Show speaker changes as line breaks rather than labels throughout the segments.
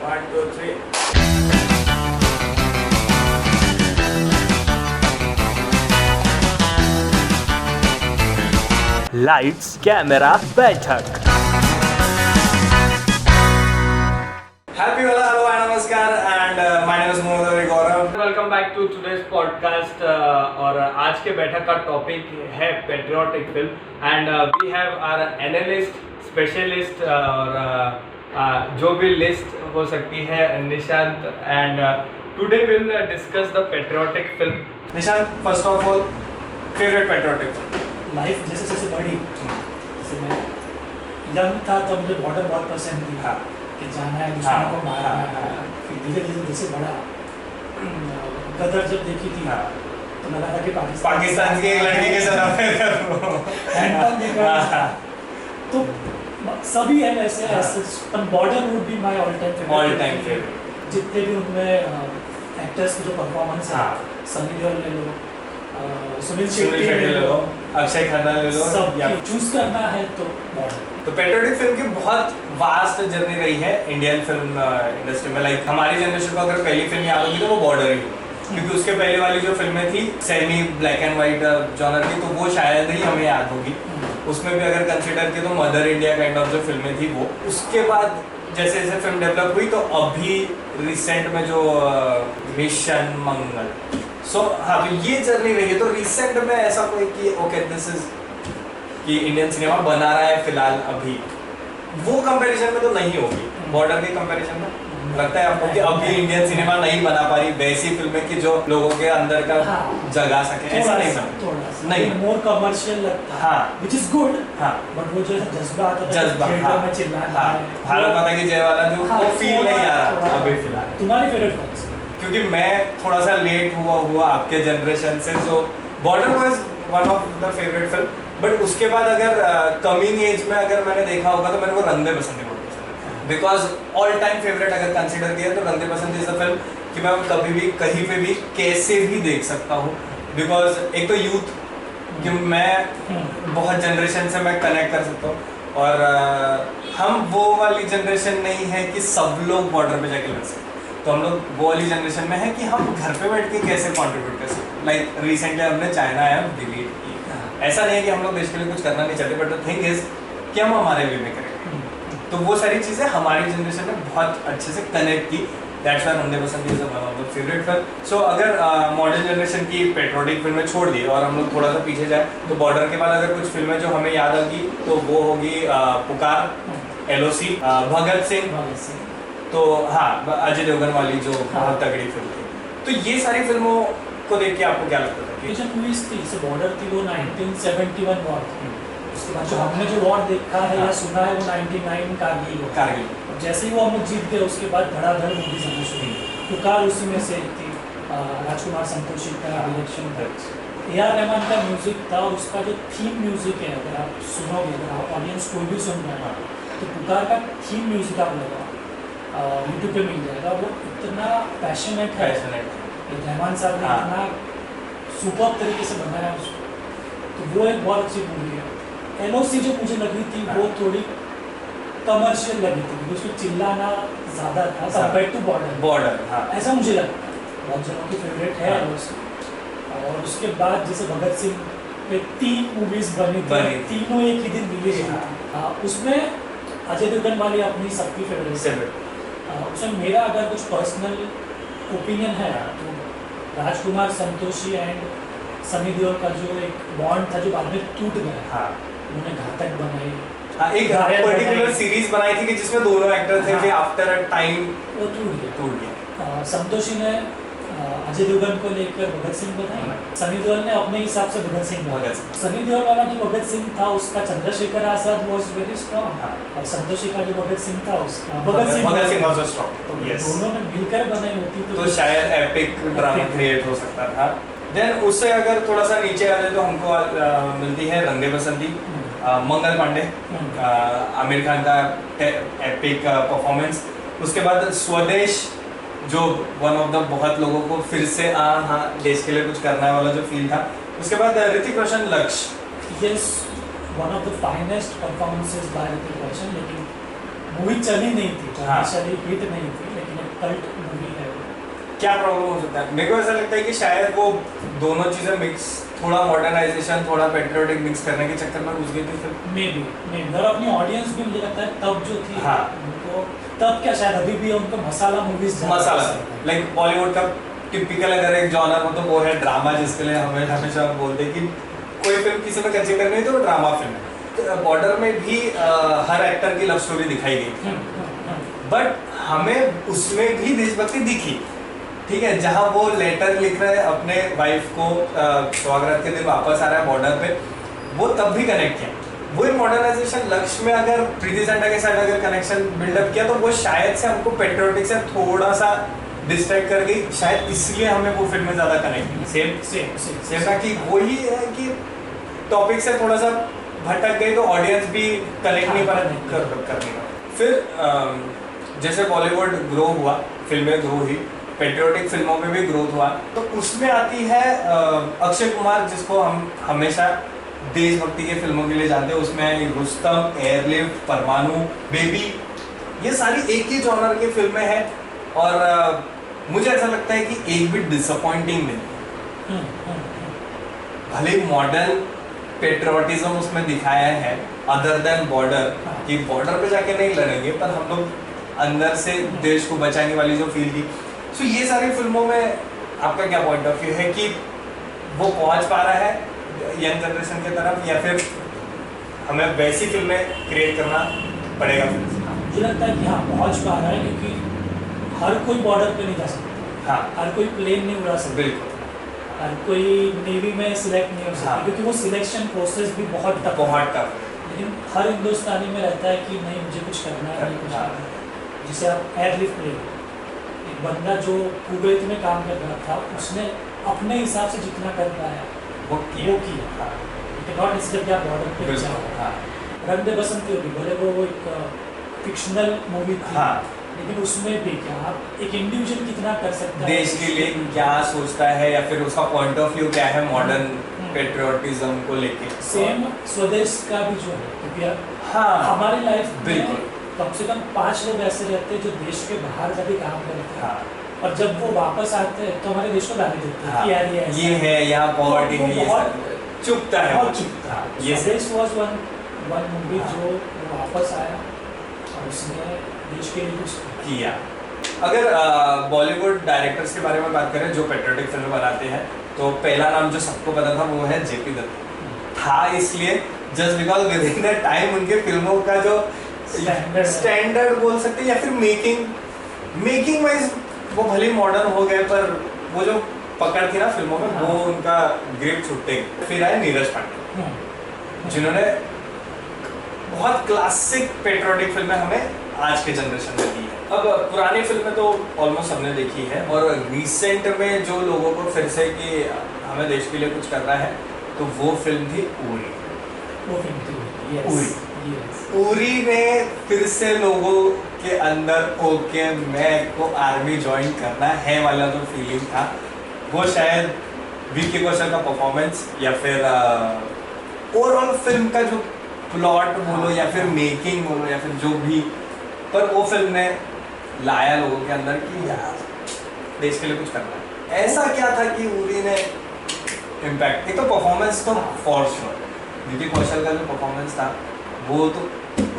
1, 2, 3.
Lights camera बैठक।
Happy Hola, hello and namaskar and my name is Mohammed Gaurav.
Welcome back to today's podcast. और आज के बैठक का टॉपिक है patriotic film and we have our analyst specialist और जो भी लिस्ट हो सकती है Nishant and today will discuss the patriotic film.
Nishant, first of all, favorite patriotic film?
Life जैसे जैसे बढ़ी, जैसे मैं यंग था तब मुझे बॉर्डर बहुत पसंद थी।
हाँ।
कि जाना है, दुश्मनों को मारना है। फिर धीरे धीरे जैसे बढ़ा, गदर जब देखी थी तो लगा था कि
पाकिस्तान की एक लड़की के साथ
हैंडपंप देखा। तो सभी है ऐसे ऐसे, पर border would be my all time favourite. जितने भी उनमें एक्टर्स की जो परफॉर्मेंस है, सनी देओल ले लो, सुनील शेट्टी ले लो,
अक्षय खन्ना ले लो,
सब चूज करना है तो बॉर्डर।
तो पेट्रियोटिक फिल्म की बहुत वास्ट जर्नी रही है इंडियन फिल्म इंडस्ट्री में। लाइक हमारी जनरेशन को अगर पहली फिल्म याद होगी तो वो बॉर्डर ही होगी, क्योंकि उसके पहले वाली जो फिल्में थी semi black and white genre की, तो वो शायद ही हमें याद होगी। उसमें भी अगर कंसिडर किया तो मदर इंडिया काइंड ऑफ जो फिल्में थी वो। उसके बाद जैसे जैसे फिल्म डेवलप हुई तो अभी रिसेंट में जो मिशन मंगल, हाँ, तो ये जर्नी रही है। तो रिसेंट में ऐसा कोई कि ओके दिस इज कि इंडियन सिनेमा बना रहा है फिलहाल अभी, वो कंपैरिजन में तो नहीं होगी बॉर्डर के कंपैरिजन में। लगता है आपको कि अभी इंडियन सिनेमा नहीं बना पा रही वैसी फिल्में कि जो लोगों के अंदर का जगा सके, ऐसा नहीं बना, नहीं
मोर कमर्शियल लगता है,
हाँ,
व्हिच इज गुड,
हाँ,
बट वो जो जज्बा आता था
जज्बा,
थिएटर में चिल्लाना
हाँ,
है,
भारत माता की जय वाला जो वो फील नहीं आ रहा अभी फिलहाल।
तुम्हारी फेवरेट कौन सी?
क्योंकि मैं थोड़ा सा लेट हुआ आपके जनरेशन से, जो border was one of the favourite film, but उसके बाद अगर कमिंग एज में अगर मैंने देखा होगा तो मैंने वो रंग दे बसंती बहुत पसंद है। बिकॉज ऑल टाइम फेवरेट अगर कंसिडर किया तो रंग De Basanti is the film कि मैं कभी भी कहीं पे भी कैसे भी देख सकता हूँ। बिकॉज एक तो यूथ कि मैं बहुत जनरेशन से मैं कनेक्ट कर सकता हूँ, और हम वो वाली जनरेशन नहीं है कि सब लोग बॉर्डर पे जाके लड़ सकते, तो हम लोग वो वाली जनरेशन में है कि हम घर पे बैठ के कैसे कंट्रीब्यूट कर सकते। लाइक रिसेंटली हमने चाइना ऐप डिलीट की। ऐसा नहीं है कि हम लोग देश के लिए कुछ करना नहीं चाहते, बट द थिंग इज कि हम हमारे वे में करेंगे। तो वो सारी चीज़ें हमारी जनरेशन ने बहुत अच्छे से कनेक्ट की। That's why Rang De Basanti is one of the favourite film. So अगर मॉडर्न जनरेशन की पेट्रियोटिक फिल्में छोड़ दी और हम लोग थोड़ा सा पीछे जाए तो बॉर्डर के बाद अगर कुछ फिल्में जो हमें याद होगी तो वो होगी पुकार, LOC, भगत सिंह। तो हाँ, अजय देवगन वाली जो बहुत तगड़ी फिल्म थी। तो ये सारी फिल्मों को देख के आपको क्या लगता था कि
जो मूवीज थी जैसे बॉर्डर थी वो 1971 वॉर थी। उसके बाद जो हमने जो वॉर देखा है या सुना है वो 99 कारगिल। जैसे ही वो हम लोग जीत गए उसके बाद धड़ाधड़ मूवीज आना शुरू हुई। पुकार उसी में से थी, राजकुमार संतोषी का डायरेक्शन था, AR रहमान का म्यूजिक था, और उसका जो थीम म्यूजिक है अगर आप सुनोगे, अगर आप ऑडियंस कोई भी सुन रहा है तो पुकार का थीम म्यूजिक आप लगाओ, यूट्यूब पे मिल जाएगा। वो इतना पैशनेट है, रहमान साहब ने इतना सुपर तरीके से बनाया उसको, तो वो एक बहुत अच्छी मूवी है। LOC जो मुझे लगी थी वो थोड़ी कमर्शियल लगी थी, क्योंकि उसमें चिल्लाना ज़्यादा था कंपेयर टू बॉर्डर। ऐसा मुझे लगता है, बहुत जनों की फेवरेट है LOC। और उसके बाद जैसे भगत सिंह पे 3 मूवीज बनी थी, तीनों एक ही दिन रिलीज हुई थी। उसमें अजय देवगन वाली अपनी सबकी फेवरेट। उसमें मेरा अगर कुछ पर्सनल ओपिनियन है तो राजकुमार संतोषी एंड सनी देओल का जो एक बॉन्ड था जो बाद में टूट गया, उन्होंने घातक बनाई,
एक पर्टिकुलर सीरीज बनाई थी कि जिसमें दोनों एक्टर थे, फिर आफ्टर अ टाइम
वो टूट गया। संतोषी ने अजय देवगन को लेकर भगत सिंह बनाई, सनी देओल ने अपने हिसाब से भगत सिंह बनाया। सनी देओल वाला जो भगत सिंह था उसका Chandrashekhar Azad was very strong, और संतोषी का जो भगत सिंह था उसका Bhagat Singh was strong. Yes, दोनों ने मिलकर बनाई होती तो
शायद एपिक ड्रामा क्रिएट हो सकता था। देन उससे अगर थोड़ा सा नीचे आ जाए तो हमको मिलती है रंग दे बसंती, मंगल पांडे, आमिर खान का एपिक परफॉर्मेंस। उसके बाद स्वदेश, जो वन ऑफ द बहुत लोगों को फिर से हाँ देश के लिए कुछ करना है वाला जो फील था। उसके बाद Hrithik Roshan, Lakshya.
Yes, one of the finest performances by Hrithik Roshan, लेकिन मूवी चली नहीं थी, कमर्शियली हिट नहीं थी, कल्ट मूवी है।
क्या प्रॉब्लम हो सकता है? मेरे को ऐसा लगता है कि शायद वो दोनों चीजें मिक्स, थोड़ा मॉडर्नाइजेशन थोड़ा पेट्रियोटिक मिक्स करने के चक्कर में घुस गई थी फिल्म।
मे बी और अपनी ऑडियंस भी मुझे लगता है तब जो थी,
हाँ।
उनको तब क्या शायद अभी भी उनको मसाला मूवीज
मसाला लाइक बॉलीवुड का टिपिकल अगर एक जॉनर हो तो वो है ड्रामा, जिसके लिए हमें हमेशा हम बोलते हैं कि कोई फिल्म किसी में कंसीडर नहीं तो ड्रामा फिल्म है। बॉर्डर में भी हर एक्टर की लव स्टोरी दिखाई गई, बट हमें उसमें भी देशभक्ति दिखी, ठीक है। जहाँ वो लेटर लिख रहे हैं अपने वाइफ को, स्वागत के दिन वापस आ रहा है बॉर्डर पे, वो तब भी कनेक्ट किया। वो मॉडर्नाइजेशन लक्ष्य में अगर प्रीति जिंटा के साथ अगर कनेक्शन बिल्डअप किया तो वो शायद से हमको पेट्रियोटिक से थोड़ा सा डिस्ट्रैक्ट कर गई, शायद इसलिए हमें वो फिल्म में ज्यादा कनेक्ट की। सेम ना कि वही है कि टॉपिक से थोड़ा सा भटक गई तो ऑडियंस भी कनेक्ट नहीं कर फिर जैसे बॉलीवुड ग्रो हुआ, फिल्में ग्रो हुई, पेट्रियोटिक फिल्मों में भी ग्रोथ हुआ, तो उसमें आती है अक्षय कुमार, जिसको हम हमेशा देशभक्ति के फिल्मों के लिए जानते हैं। उसमें रुस्तम, एयरलिफ्ट, परमाणु, बेबी, ये सारी एक ही जॉनर की फिल्में हैं और मुझे ऐसा लगता है कि एक भी डिसअपॉइंटिंग नहीं। भले मॉडर्न पेट्रियोटिज्म उसमें दिखाया है अदर देन बॉर्डर, कि बॉर्डर पे जाके नहीं लड़ेंगे पर हम लोग अंदर से देश को बचाने वाली जो फील थी। सो ये सारी फिल्मों में आपका क्या पॉइंट ऑफ व्यू है कि वो पहुंच पा रहा है यंग जनरेशन की तरफ, या फिर हमें वैसी फिल्में क्रिएट करना पड़ेगा?
मुझे लगता है कि हाँ पहुंच पा रहा है, क्योंकि हर कोई बॉर्डर पे नहीं जा सकता।
हाँ,
हर कोई प्लेन नहीं उड़ा सकता।
बिल्कुल।
हर कोई नेवी में सिलेक्ट नहीं हो सकता।
हाँ।
क्योंकि वो सिलेक्शन प्रोसेस भी बहुत टफ है। लेकिन हर हिंदुस्तानी में रहता है कि नहीं मुझे कुछ करना है, नहीं कुछ
हाँ।
करना है। जिसे आप एयरलिफ्ट ले, एक बंदा जो कुवैत में काम कर रहा था, उसने अपने हिसाब से जितना कर पाया
वो
किया। नॉट इसलिए क्या बॉर्डर पे जाओ। रंग दे बसंती होगी, भले वो एक फिक्शनल मूवी थी,
हाँ,
लेकिन उसमें भी क्या आप एक इंडिविजुअल कितना कर सकता है,
देश के लिए क्या सोचता है या फिर उसका पॉइंट ऑफ व्यू क्या है मॉडर्न पेट्रियोटिज्म को लेके।
सेम स्वदेश का भी जो है, क्योंकि
हाँ,
हमारी लाइफ
बिल्कुल।
में कम से कम 5 लोग ऐसे रहते हैं जो देश के बाहर जाके काम करते हैं।
हाँ,
और जब वो वापस आते हैं तो हमारे देश को गाली देते हैं
हाँ,
कि यार ये ऐसा
ये है यहाँ पॉवर्टी है, ये
बहुत
सब चुपता है,
बहुत चुपता है।
ये
स्वदेश वाज वन मूवी
हाँ।
जो वापस आया और उसने देश के लिए कुछ
किया। अगर बॉलीवुड डायरेक्टर्स के बारे में बात करें जो पेट्रियोटिक फिल्म बनाते हैं, तो पहला नाम जो सबको पता था वो है जेपी दत्त। था इसलिए just because with in the time उनके फिल्मों का जो स्टैंडर्ड बोल सकते हैं या फिर मेकिंग वाइज वो भले मॉडर्न हो गए, पर वो जो पकड़ थी ना फिल्मों में, वो उनका ग्रिप छूटते। फिर आए नीरज पांडे, जिन्होंने बहुत क्लासिक पेट्रियोटिक फिल्में हमें आज के जनरेशन में दी है। अब पुरानी फिल्में तो ऑलमोस्ट सबने देखी है, और रिसेंट में जो लोगों को फिर से कि हमें देश के लिए कुछ करना है, तो वो फिल्म थी उरी।
वो फिल्म थी उरी।
उरी ने फिर से लोगों के अंदर ओके मैं को आर्मी ज्वाइन करना है वाला जो फीलिंग था, वो शायद विकी कौशल का परफॉर्मेंस या फिर ओवरऑल फिल्म का जो प्लॉट बोलो या फिर मेकिंग बोलो या फिर जो भी, पर वो फिल्म ने लाया लोगों के अंदर कि यार देश के लिए कुछ करना है। ऐसा क्या था कि उरी ने इम्पैक्ट, एक तो परफॉर्मेंस तो फॉर श्योर, विकी कौशल का जो परफॉर्मेंस था वो तो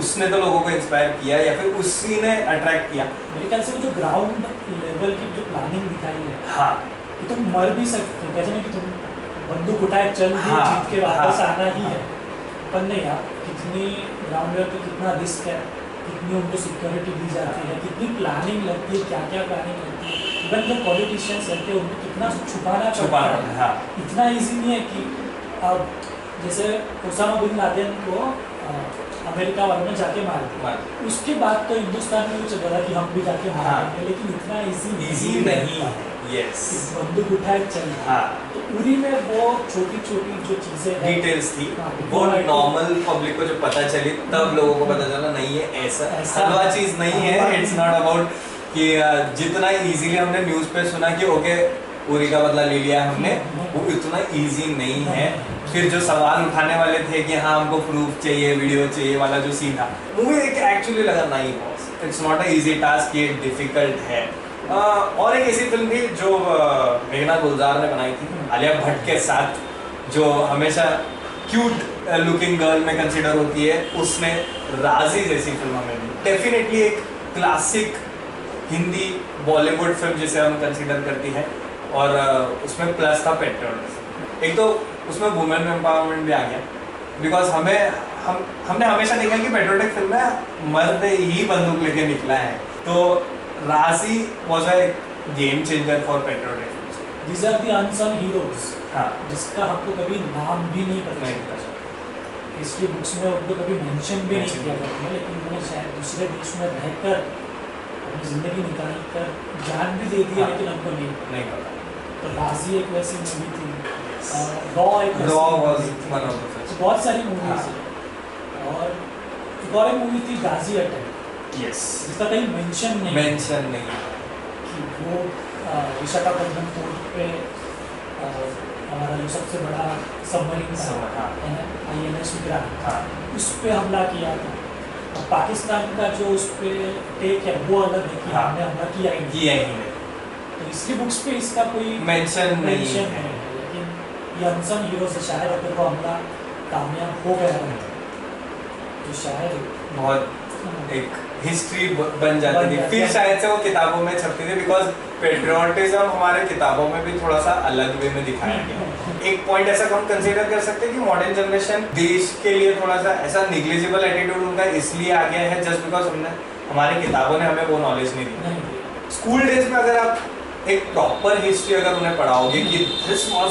उसने तो लोगों को इंस्पायर किया या फिर उसी ने अट्रैक्ट किया।
मेरे ख्याल से वो जो ग्राउंड लेवल की जो प्लानिंग दिखाई है,
हाँ,
कि तुम मर भी सकते हो, कैसे नहीं कि तुम बंदूक उठाए चल भी
हाँ,
जीत के वापस
हाँ,
आना ही है, पर नहीं यार कितनी ग्राउंड लेवल पे कितना रिस्क है, कितनी उनको सिक्योरिटी दी जाती है, कितनी प्लानिंग लगती है, क्या क्या प्लानिंग लगती है। इवन जो पॉलिटिशियंस रहते हैं उनको कितना छुपाना पड़ता है।
हाँ,
इतना ईजी नहीं है कि अब जैसे उसामा बिन लादेन को अमेरिका वालों ने जाके मार दिया, उसके बाद तो हिंदुस्तान में भी चल रहा कि हम भी जाके मारेंगे, लेकिन इतना
इजी नहीं है। यस,
बंदूक उठाए चल।
हाँ,
तो उरी में वो छोटी छोटी जो चीजें
डिटेल्स थी, वो नॉर्मल पब्लिक को जो पता चली तब लोगों को पता चला नहीं है ऐसा हलवा चीज नहीं है। इट्स नॉट अबाउट कि जितना इजीली हमने न्यूज़ पे सुना कि ओके उरी का बदला ले लिया हमने, वो इतना इजी नहीं है। फिर जो सवाल उठाने वाले थे कि हाँ हमको प्रूफ चाहिए, वीडियो चाहिए वाला जो सीन था, मूवी एक एक्चुअली लगा नहीं boss, it's not a easy task, ये डिफिकल्ट है। और एक ऐसी फिल्म थी जो मेघना गुलजार ने बनाई थी आलिया भट्ट के साथ, जो हमेशा क्यूट लुकिंग गर्ल में कंसिडर होती है, उसने राजी जैसी फिल्म हमें दी। डेफिनेटली एक क्लासिक हिंदी बॉलीवुड फिल्म जिसे हम कंसिडर करती है, और उसमें प्लस था पेट्रियोटिज्म। एक तो उसमें वुमेन एम्पावरमेंट भी आ गया, बिकॉज हमने हमेशा देखा कि पेट्रियोटिक फिल्म में मर्द ही बंदूक लेके निकला है, तो राजी was a game changer for patriotic.
These are the unsung heroes,
हाँ,
जिसका हमको कभी नाम भी नहीं पता चलता। हिस्ट्री बुक्स में उनको कभी मेंशन भी नहीं किया जाता है, लेकिन उन्होंने शायद दूसरे देश में रहकर अपनी ज़िंदगी निकाल कर जान भी दे दी है, लेकिन हमको नहीं
पता।
तो राजी एक वैसी मूवी थी, रॉ एक
रॉ
वैसी
वाज
movie थी।
One of the first.
तो बहुत सारी मूवीज हैं, और एक और मूवी थी गाजी अटैक,
यस,
जिसका कहीं मेंशन नहीं
नहीं
कि वो विशाखापट्टनम पोर्ट पे हमारा जो सबसे बड़ा सबमरीन
हाँ।
है INS विक्रांत,
हाँ,
उस पे हमला किया था। और पाकिस्तान का जो उस पे टेक है वो अलग है कि
हाँ।
हमने हमला किया ही नहीं।
किया ही नहीं,
तो इसलिए बुक्स पे इसका कोई
मेंशन नहीं
मेंशन
है।
नहीं है, लेकिन ये अनसन हीरो से शायद अगर वो हमला कामयाब हो गया है तो शायद
बहुत एक हिस्ट्री बन जाती थी, फिर शायद से वो किताबों में छपती थी, बिकॉज पेट्रियोटिज्म हमारे किताबों में भी थोड़ा सा अलग वे में दिखाया गया। एक पॉइंट ऐसा हम कंसीडर कर सकते हैं कि मॉडर्न जनरेशन देश के लिए थोड़ा सा ऐसा निग्लिजिबल एटीट्यूड उनका इसलिए आ गया है जस्ट बिकॉज हमारी किताबों ने हमें वो नॉलेज नहीं दी।
नहीं।
स्कूल डेज में अगर आप एक प्रॉपर हिस्ट्री अगर उन्हें पढ़ाओगे कि दिस वाज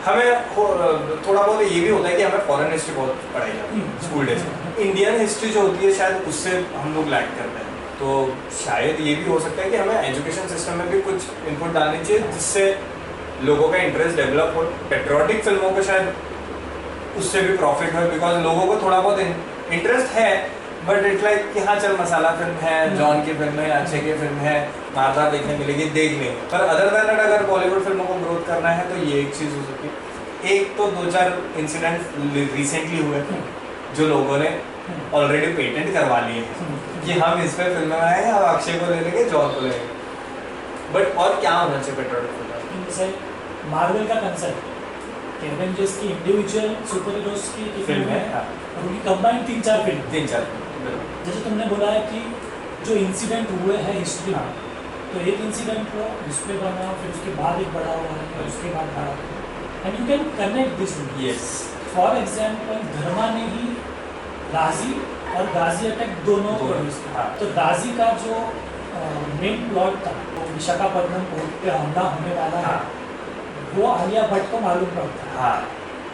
हमें थोड़ा बहुत ये भी होता है कि हमें फॉरेन हिस्ट्री बहुत पढ़ाई जाती है स्कूल डेज में। इंडियन हिस्ट्री जो होती है शायद उससे हम लोग लैक करते हैं, तो शायद ये भी हो सकता है कि हमें एजुकेशन सिस्टम में भी कुछ इनपुट डालनी चाहिए जिससे लोगों का इंटरेस्ट डेवलप हो। पेट्रियोटिक फिल्मों को शायद उससे भी प्रॉफिट हो, बिकॉज लोगों को थोड़ा बहुत इंटरेस्ट है, बट इट्स लाइक कि हाँ चल मसाला फिल्म है, जॉन की फिल्म है, अच्छे की फिल्म है, मारदार देखने मिलेगी, देख लेंगे। पर अदर देन दैट अगर बॉलीवुड फिल्मों को ग्रोथ करना है तो ये एक चीज़ हो सकती है। एक तो 2-4 इंसिडेंट रिसेंटली हुए जो लोगों ने ऑलरेडी पेटेंट करवा लिए हैं कि हम इस पे फिल्म बनाएंगे, हम अक्षय को ले लेंगे, जॉन को ले लेंगे, बट और क्या होना चाहिए पेट्रियोटिक फिल्म?
जैसे मार्वल का कंसेप्ट कि एवेंजर्स की इंडिविजुअल सुपर हीरोज की
फिल्म है, हाँ।
और उनकी कंबाइंड 3-4 फिल्म।
3-4
जैसे तुमने बोला है कि जो इंसिडेंट हुए हैं हिस्ट्री में,
हाँ।
तो एक इंसिडेंट हुआ उस पर बना, फिर उसके बाद एक बड़ा हुआ है, फिर उसके बाद बड़ा हुआ, and you can connect this.
Yes,
for example Dharma ने ही राजी और गाजी अटैक दोनों प्रोड्यूस किया।
हाँ।
तो गाजी का जो मेन प्लॉट था वो विशाखापट्टनम पोर्ट पे हमला होने वाला है, वो आलिया भट्ट को मालूम पड़ता है।
हाँ,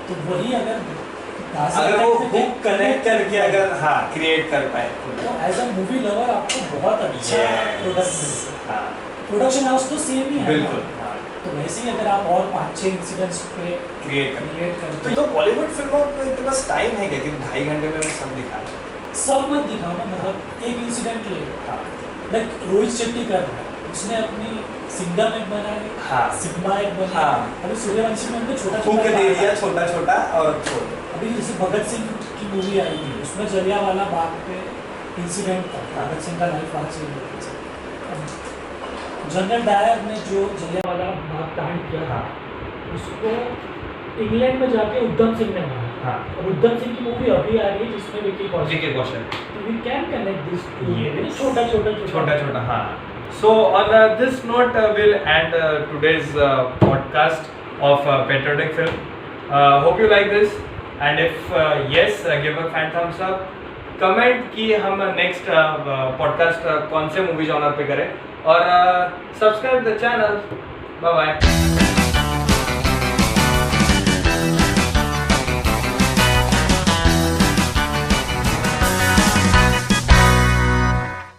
तो वही अगर
वो हुक कनेक्ट करके अगर हाँ क्रिएट कर पाए
तो एज अ मूवी लवर आपको बहुत अच्छा प्रोडक्ट मिलता है।
हाँ,
प्रोडक्शन हाउस तो सेम ही है,
बिल्कुल, हाँ,
तो वैसे ही अगर आप और 5-6 इंसिडेंट्स पे
क्रिएट
करते
तो बॉलीवुड फिल्मों में इतने पास टाइम है क्या कि 2.5 घंटे में सब दिखा?
सब मत दिखाना, मतलब एक इंसिडेंट ले,
हाँ,
लाइक रोहित शेट्टी कर रहा है, उसने अपनी सिंघम एक बनाई,
हाँ,
सिग्मा एक बनाई,
हाँ।
अभी सूर्यवंशी में उनको छोटा
हुक
छोटा
दे दिया, छोटा छोटा और छोड़ दो।
अभी जैसे भगत सिंह की मूवी आई थी, उसमें जलियांवाला बाग पे इंसिडेंट था, भगत सिंह का लाइफ वहाँ से जनरल डायर ने जो जलियांवाला बाग कांड किया था, उसको इंग्लैंड में जाके उद्धम सिंह ने मारा।
हाँ,
और उद्धम सिंह की मूवी अभी आ रही है जिसमें विकी कौशल, तो we can connect this to
छोटा, हाँ।
So on this note, we'll end today's podcast of patriotic film. Hope you like this, and if yes, give a fan thumbs up. Comment कि हम next podcast कौन से movie genre पे करें, और subscribe the channel. Bye bye.